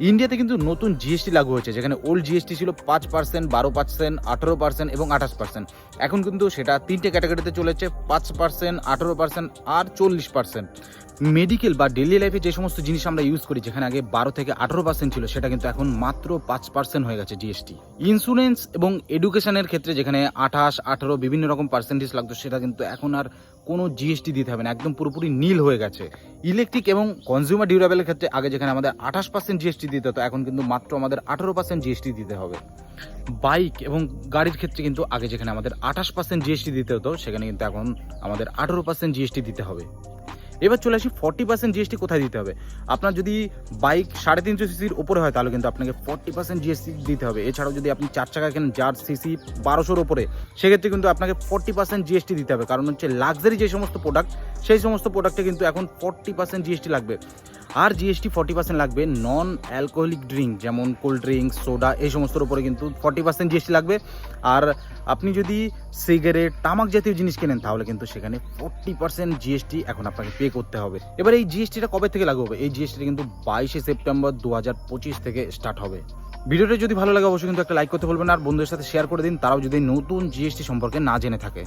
ইন্ডিয়াতে কিন্তু নতুন জিএসটি লাগু হয়েছে, যেখানে ওল্ড জিএসটি ছিল 5%, 12%, 18% এবং 28%। এখন কিন্তু সেটা 3টে ক্যাটাগরিতে চলেছে, 5%, 18% আর 40%। মেডিকেল বা ডেইলি লাইফে যে সমস্ত জিনিস আমরা ইউজ করি, যেখানে আগে 12 থেকে 18% ছিল, সেটা কিন্তু এখন মাত্র 5% হয়ে গেছে জিএসটি। ইন্স্যুরেন্স এবং এডুকেশনের ক্ষেত্রে যেখানে 28, 18 বিভিন্ন রকম পার্সেন্টেজ লাগতো, সেটা কিন্তু এখন আর কোনো জিএসটি দিতে হবে না, একদম পুরোপুরি নীল হয়ে গেছে। ইলেকট্রিক এবং কনজিউমার ডিউরেবলের ক্ষেত্রে আগে যেখানে আমাদের 28% জিএসটি দিতে হতো, এখন কিন্তু মাত্র আমাদের 18% জিএসটি দিতে হবে। বাইক এবং গাড়ির ক্ষেত্রে কিন্তু আগে যেখানে আমাদের 28% জিএসটি দিতে হতো, সেখানে কিন্তু এখন আমাদের 18% জিএসটি দিতে হবে। এবার চলে আসি 40% জিএসটি কোথায় দিতে হবে। আপনার যদি বাইক 350 সিসির ওপরে হয়, তাহলে কিন্তু আপনাকে 40% জিএসটি দিতে হবে। এছাড়াও যদি আপনি 4 চাকা কেনেন যার সিসি 1200-র ওপরে, সেক্ষেত্রে কিন্তু আপনাকে 40% জিএসটি দিতে হবে। কারণ হচ্ছে লাক্সারি যে সমস্ত প্রোডাক্ট, সেই সমস্ত প্রোডাক্টে কিন্তু এখন 40% জিএসটি লাগবে। আর জিএসটি 40% লাগবে নন অ্যালকোহলিক ড্রিঙ্ক, যেমন কোল্ড ড্রিঙ্কস, সোডা, এই সমস্তর উপরে কিন্তু 40% জিএসটি লাগবে। আর আপনি যদি সিগারেট, তামাক জাতীয় জিনিস কেনেন, তাহলে কিন্তু সেখানে 40% জিএসটি এখন আপনাকে পে করতে হবে। এবার এই জিএসটিটা কবে থেকে লাগু হবে? এই জিএসটিটা কিন্তু 22শে সেপ্টেম্বর 2025 থেকে স্টার্ট হবে। ভিডিওটা যদি ভালো লাগে অবশ্যই কিন্তু একটা লাইক করতে বলবেন, আর বন্ধুদের সাথে শেয়ার করে দিন, তারাও যদি নতুন জিএসটি সম্পর্কে না জেনে থাকে।